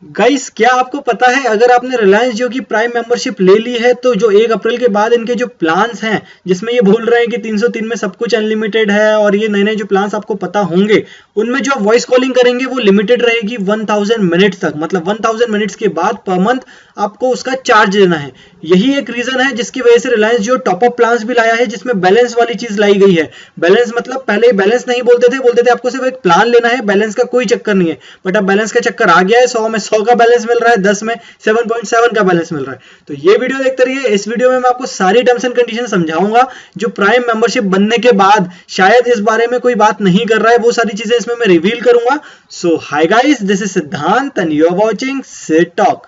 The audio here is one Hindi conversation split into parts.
गाइस, क्या आपको पता है अगर आपने रिलायंस जियो की प्राइम मेंबरशिप ले ली है तो जो 1 अप्रैल के बाद इनके जो प्लान्स हैं जिसमें ये बोल रहे हैं कि 303 में सब कुछ अनलिमिटेड है और ये नए नए जो प्लान्स आपको पता होंगे उनमें जो आप वॉइस कॉलिंग करेंगे वो लिमिटेड रहेगी 1000 मिनट्स तक। मतलब 1000 मिनट्स के बाद पर मंथ आपको उसका चार्ज देना है। यही एक रीजन है जिसकी वजह से रिलायंस जियो टॉप अप प्लान्स भी लाया है जिसमें बैलेंस वाली चीज लाई गई है। बैलेंस मतलब पहले बैलेंस नहीं बोलते थे आपको सिर्फ एक प्लान लेना है, बैलेंस का कोई चक्कर नहीं है। बट अब बैलेंस का चक्कर आ गया है। 100 में 100 का बैलेंस मिल रहा है, 10 में 7.7 का बैलेंस मिल रहा है। तो ये वीडियो देखते रहिए। इस वीडियो में मैं आपको सारी टर्म्स एंड कंडीशन समझाऊंगा जो प्राइम मेंबरशिप बनने के बाद शायद इस बारे में कोई बात नहीं कर रहा है, वो सारी चीजें इसमें मैं रिवील करूंगा। So hi guys, this is Siddhant and you are watching Sid talk.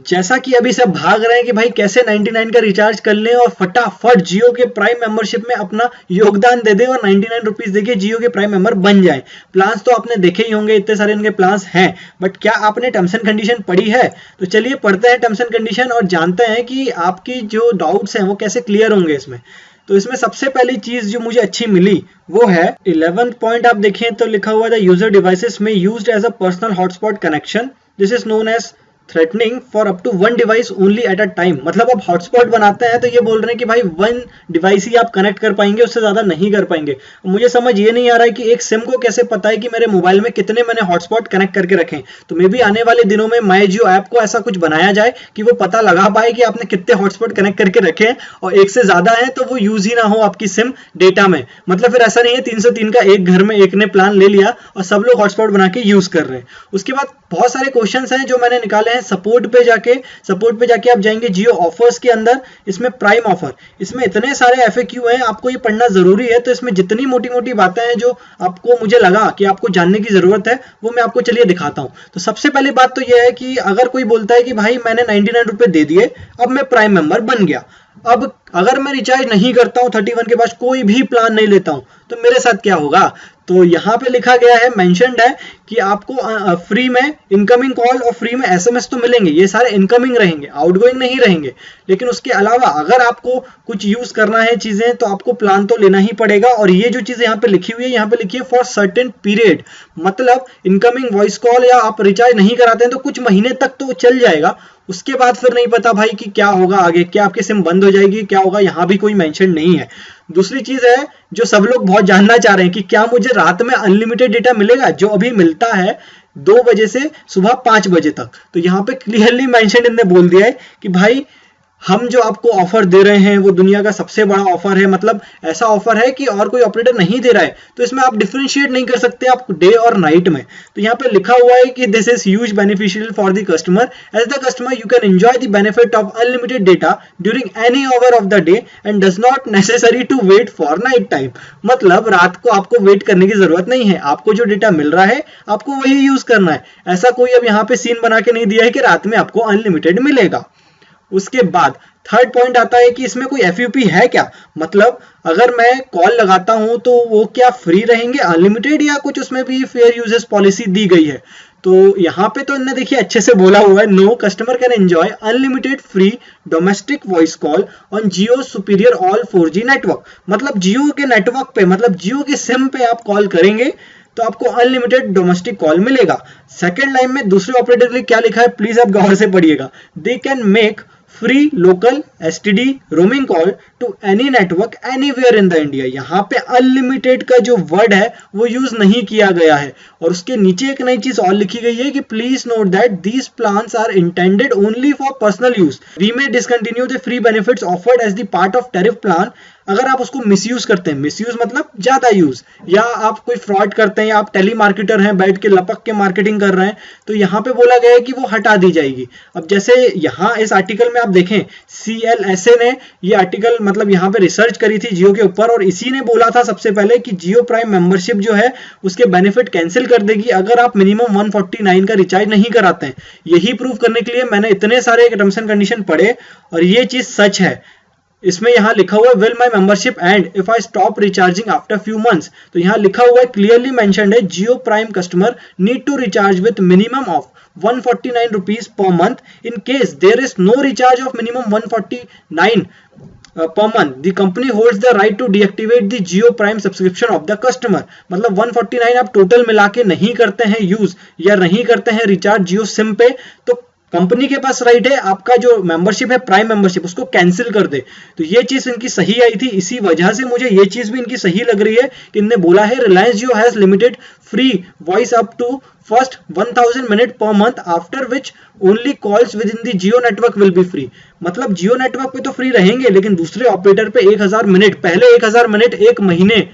जैसा कि अभी सब भाग रहे हैं कि भाई कैसे 99 का रिचार्ज कर लें और फटाफट जियो के प्राइम मेंबरशिप में अपना योगदान दे दें और 99 रुपीज देके जियो के प्राइम मेंबर बन जाएं। प्लान्स तो आपने देखे ही होंगे, इतने सारे इनके प्लान्स हैं, बट क्या आपने टर्म्स एंड कंडीशन पढ़ी है? तो चलिए पढ़ते हैं टर्म्स एंड कंडीशन और जानते हैं कि आपकी जो डाउट्स हैं वो कैसे क्लियर होंगे इसमें। तो इसमें सबसे पहली चीज जो मुझे अच्छी मिली वो है 11th पॉइंट। आप देखें तो लिखा हुआ है यूजर डिवाइसेस में used as a personal hotspot connection, this is known as threatening for up to 1 device only at a time. मतलब आप हॉटस्पॉट बनाते हैं तो ये बोल रहे हैं कि भाई 1 डिवाइस ही आप कनेक्ट कर पाएंगे, उससे ज्यादा नहीं कर पाएंगे। मुझे समझ ये नहीं आ रहा है कि एक सिम को कैसे पता है कि मेरे मोबाइल में कितने मैंने हॉटस्पॉट कनेक्ट करके रखे। तो मे बी आने वाले दिनों में माई जियो ऐप को ऐसा कुछ बनाया जाए कि वो पता लगा पाए कि आपने कितने हॉटस्पॉट कनेक्ट करके रखे हैं और एक से ज्यादा है तो वो यूज ही ना हो आपकी सिम डेटा में। मतलब फिर ऐसा नहीं है 303 का एक घर में एक ने प्लान ले लिया और सब लोग हॉटस्पॉट बना के यूज कर रहे हैं। उसके बाद बहुत सारे क्वेश्चंस हैं जो मैंने निकाले हैं। सपोर्ट पे जाके आप जाएंगे जियो ऑफर्स के अंदर, इसमें प्राइम ऑफर, इसमें इतने सारे एफएक्यू हैं, आपको ये पढ़ना जरूरी है। तो इसमें जितनी मोटी मोटी बातें हैं जो आपको मुझे लगा कि आपको जानने की जरूरत है वो मैं आपको चलिए दिखाता हूं। तो सबसे पहली बात तो यह है कि अगर कोई बोलता है कि भाई मैंने 99 रुपए दे दिए, अब मैं प्राइम मेंबर बन गया, अब अगर मैं रिचार्ज नहीं करता हूं 31 के बाद कोई भी प्लान नहीं लेता हूं तो मेरे साथ क्या होगा? तो यहां पे लिखा गया है, मेंशन्ड है कि आपको फ्री में इनकमिंग कॉल और फ्री में एसएमएस तो मिलेंगे, ये सारे इनकमिंग रहेंगे, आउटगोइंग नहीं रहेंगे। लेकिन उसके अलावा अगर आपको कुछ यूज करना है चीजें तो आपको प्लान तो लेना ही पड़ेगा। और ये जो चीजें यहाँ पे लिखी हुई है, यहाँ पे लिखी है फॉर सर्टेन पीरियड, मतलब इनकमिंग वॉइस कॉल या आप रिचार्ज नहीं कराते हैं तो कुछ महीने तक तो चल जाएगा, उसके बाद फिर नहीं पता भाई कि क्या होगा आगे, क्या आपकी सिम बंद हो जाएगी, क्या होगा, यहां भी कोई मेंशन नहीं है। दूसरी चीज है जो सब लोग बहुत जानना चाह रहे हैं कि क्या मुझे रात में अनलिमिटेड डेटा मिलेगा, जो अभी मिलता है 2 बजे से सुबह 5 बजे तक। तो यहाँ पे क्लियरली मेंशन इन्होंने बोल दिया है कि भाई हम जो आपको ऑफर दे रहे हैं वो दुनिया का सबसे बड़ा ऑफर है, मतलब ऐसा ऑफर है कि और कोई ऑपरेटर नहीं दे रहा है। तो इसमें आप डिफरेंशिएट नहीं कर सकते आप डे और नाइट में। तो यहाँ पे लिखा हुआ है कि this is huge beneficial for the customer, as the customer you can enjoy the benefit of unlimited data during any hour of the day and does not necessary to wait for night time. मतलब रात को आपको वेट करने की जरूरत नहीं है, आपको जो डेटा मिल रहा है आपको वही यूज करना है। ऐसा कोई अब यहाँ पे सीन बना के नहीं दिया है कि रात में आपको अनलिमिटेड मिलेगा। उसके बाद थर्ड पॉइंट आता है कि इसमें कोई एफयूपी है क्या, मतलब अगर मैं कॉल लगाता हूं तो वो क्या फ्री रहेंगे अनलिमिटेड या कुछ उसमें भी फेयर यूजेस पॉलिसी दी गई है। तो यहाँ पे तो इन्होंने देखिए अच्छे से बोला हुआ है, no customer can enjoy unlimited free domestic voice call on Jio superior all 4G network. मतलब जियो के नेटवर्क पे, मतलब जियो के सिम पे आप कॉल करेंगे तो आपको अनलिमिटेड डोमेस्टिक कॉल मिलेगा। सेकेंड लाइन में दूसरे ऑपरेटर के लिए क्या लिखा है प्लीज आप गौर से पढ़िएगा, they can make free local STD roaming call to any network anywhere in the India. यहाँ पे अनलिमिटेड का जो वर्ड है वो यूज नहीं किया गया है। और उसके नीचे एक नई चीज और लिखी गई है कि please note that these plans are intended only for personal use, we may discontinue the free benefits offered as the part of tariff plan. अगर आप उसको मिसयूज करते हैं, मिसयूज मतलब ज्यादा यूज, या आप कोई फ्रॉड करते हैं या आप टेली मार्केटर हैं बैठ के लपक के मार्केटिंग कर रहे हैं, तो यहाँ पे बोला गया है कि वो हटा दी जाएगी। अब जैसे यहाँ इस आर्टिकल में आप देखें CLSA ने ये आर्टिकल मतलब यहाँ पे रिसर्च करी थी जियो के ऊपर और इसी ने बोला था सबसे पहले कि जियो प्राइम मेंबरशिप जो है उसके बेनिफिट कैंसिल कर देगी अगर आप मिनिमम 149 का रिचार्ज नहीं कराते हैं। यही प्रूव करने के लिए मैंने इतने सारे टर्म्स एंड कंडीशन पढ़े और ये चीज सच है। इसमें यहाँ लिखा हुआ है will my membership end if I stop recharging after few months. तो यहाँ लिखा हुआ है क्लियरली मेंशन्ड है Jio prime customer need to recharge with minimum of 149 rupees per month in case there is no recharge of minimum 149 per month. The company holds the right to deactivate the Jio Prime subscription of the customer. मतलब 149 आप टोटल मिला के नहीं करते हैं यूज या नहीं करते हैं रिचार्ज जियो सिम पे, तो कंपनी के पास राइट है आपका जो मेंबरशिप है प्राइम मेंबरशिप उसको कैंसिल कर दे। तो ये चीज इनकी सही आई थी, इसी वजह से मुझे ये चीज भी इनकी सही लग रही है कि इनने बोला है Reliance Jio has limited free voice up to first 1000 minute per month after which only calls within the Jio network will be free. मतलब जियो नेटवर्क पे तो फ्री रहेंगे लेकिन दूसरे ऑपरेटर पे 1000 मिनट, पहले 1000 मिनट एक महीने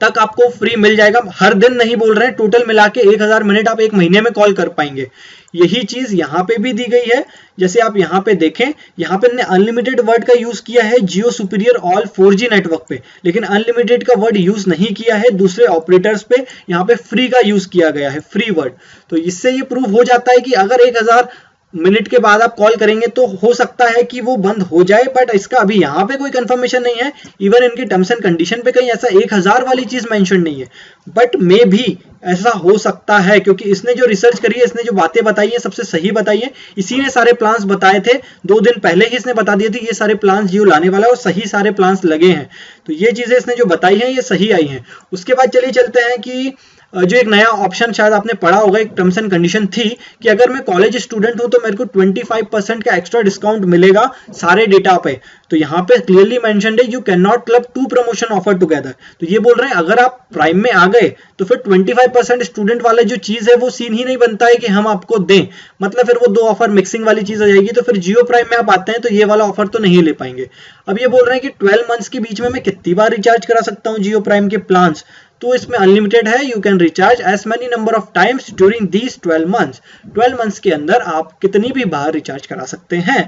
तक आपको फ्री मिल जाएगा। हर दिन नहीं बोल रहे हैं, टोटल मिला के 1000 मिनट आप एक महीने में कॉल कर पाएंगे। यही चीज यहाँ पे भी दी गई है। जैसे आप यहाँ पे देखें, यहाँ पे अनलिमिटेड वर्ड का यूज किया है जियो सुपीरियर ऑल 4G नेटवर्क पे, लेकिन अनलिमिटेड का वर्ड यूज नहीं किया है दूसरे ऑपरेटर्स पे। यहाँ पे फ्री का यूज किया गया है, फ्री वर्ड। तो इससे ये प्रूव हो जाता है कि अगर 1000 मिनट के बाद आप कॉल करेंगे तो हो सकता है कि वो बंद हो जाए, बट इसका अभी यहाँ पे कोई कंफर्मेशन नहीं है। इवन इनके टर्म्स एंड कंडीशन पे कहीं ऐसा 1000 वाली चीज मेंशन नहीं है, बट मे भी ऐसा हो सकता है क्योंकि इसने जो रिसर्च करी है, इसने जो बातें बताई है सबसे सही बताई है। इसी ने सारे प्लान्स बताए थे, 2 दिन पहले ही इसने बता दिए थे ये सारे प्लान्स जियो लाने वाला है और सही सारे प्लान्स लगे हैं। तो ये चीजें इसने जो बताई हैं ये सही आई हैं। उसके बाद चलिए चलते हैं कि जो एक नया ऑप्शन शायद आपने पढ़ा होगा, एक टर्म्स एंड कंडीशन थी कि अगर मैं कॉलेज स्टूडेंट हूं तो मेरे को 25% का एक्स्ट्रा डिस्काउंट मिलेगा सारे डेटा पे। तो यहाँ पे क्लियरली मेंशन्ड है you can not club 2 promotion offer together. तो ये बोल रहे हैं अगर आप प्राइम में आ गए तो फिर 25% स्टूडेंट वाला जो चीज है वो सीन ही नहीं बनता है कि हम आपको दें, मतलब फिर वो 2 ऑफर मिक्सिंग वाली चीज आ जाएगी। तो फिर जियो प्राइम में आप आते हैं तो ये वाला ऑफर तो नहीं ले पाएंगे। अब ये बोल रहे हैं कि 12 मंथ्स के बीच में मैं कितनी बार रिचार्ज करा सकता हूँ जियो प्राइम के प्लान्स, तो इसमें अनलिमिटेड है। You can recharge as many number of times during these 12 months. 12 months के अंदर आप कितनी भी बार रिचार्ज करा सकते हैं।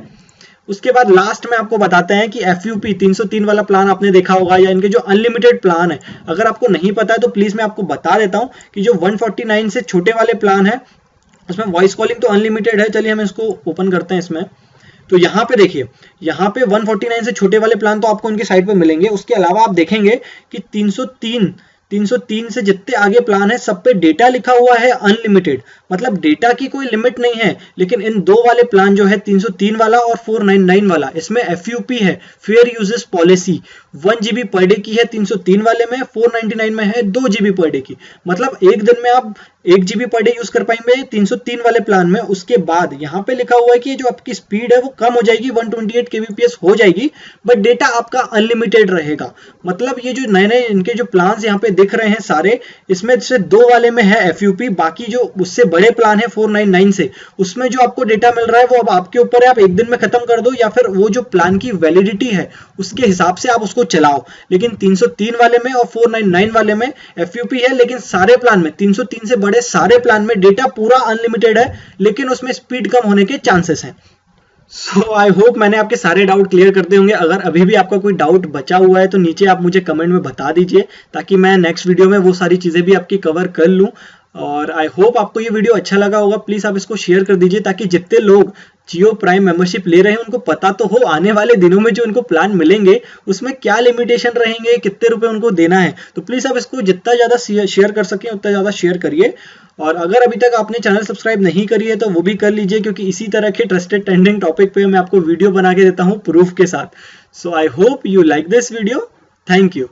उसके बाद लास्ट में आपको बताते हैं कि FUP 303 वाला प्लान आपने देखा होगा या इनके जो अनलिमिटेड प्लान है, अगर आपको नहीं पता है तो प्लीज मैं आपको बता देता हूं कि जो 149 से छोटे वाले प्लान है उसमें वॉइस कॉलिंग तो अनलिमिटेड है। चलिए हम इसको ओपन करते हैं इसमें। तो यहाँ पे देखिए, यहाँ पे 149 से छोटे वाले प्लान तो आपको उनकी साइट पे मिलेंगे। उसके अलावा आप देखेंगे कि 303 से जितने आगे प्लान है सब पे डेटा लिखा हुआ है अनलिमिटेड, मतलब डेटा की कोई लिमिट नहीं है। लेकिन इन 2 वाले प्लान जो है 303 वाला और 499 वाला, इसमें FUP है fair uses policy. 1 GB per day की है 303 वाले में, 499 में है 2 GB पर डे की। मतलब एक दिन में आप 1 GB पर डे यूज कर पाएंगे 303 वाले प्लान में। उसके बाद यहाँ पे लिखा हुआ है कि जो आपकी स्पीड है वो कम हो जाएगी, 128 kbps हो जाएगी, बट डेटा आपका अनलिमिटेड रहेगा। मतलब ये जो नए नए इनके जो प्लान यहाँ पे दिख रहे हैं सारे, इसमें से 2 वाले में है FUP, बाकी जो उससे बड़े प्लान है 499 से, उसमें जो आपको डेटा मिल रहा है वो अब आपके ऊपर है, आप एक दिन में खत्म कर दो या फिर वो जो प्लान की वैलिडिटी है उसके हिसाब से आप उसको चलाओ। लेकिन 303 वाले में और 499 वाले में FUP है, लेकिन सारे प्लान में 303 से बड़े सारे प्लान में डेटा पूरा अनलिमिटेड है, लेकिन उसमें स्पीड कम होने के चांसेस हैं। सो आई होप मैंने आपके सारे डाउट क्लियर कर दिए होंगे। अगर अभी भी आपका कोई डाउट बचा हुआ है तो नीचे आप मुझे कमेंट में बता दीजिए ताकि मैं नेक्स्ट वीडियो में वो सारी चीजें भी आपकी कवर कर लूं। और आई होप आपको ये वीडियो अच्छा लगा होगा। प्लीज आप इसको शेयर कर दीजिए ताकि जितने लोग जियो प्राइम मेंबरशिप ले रहे हैं उनको पता तो हो आने वाले दिनों में जो उनको प्लान मिलेंगे उसमें क्या लिमिटेशन रहेंगे, कितने रुपए उनको देना है। तो प्लीज आप इसको जितना ज्यादा शेयर कर सकें उतना ज्यादा शेयर करिए। और अगर अभी तक आपने चैनल सब्सक्राइब नहीं करी है तो वो भी कर लीजिए, क्योंकि इसी तरह के ट्रस्टेड ट्रेंडिंग टॉपिक पे मैं आपको वीडियो बना के देता हूँ प्रूफ के साथ। So I hope you like this video. Thank you.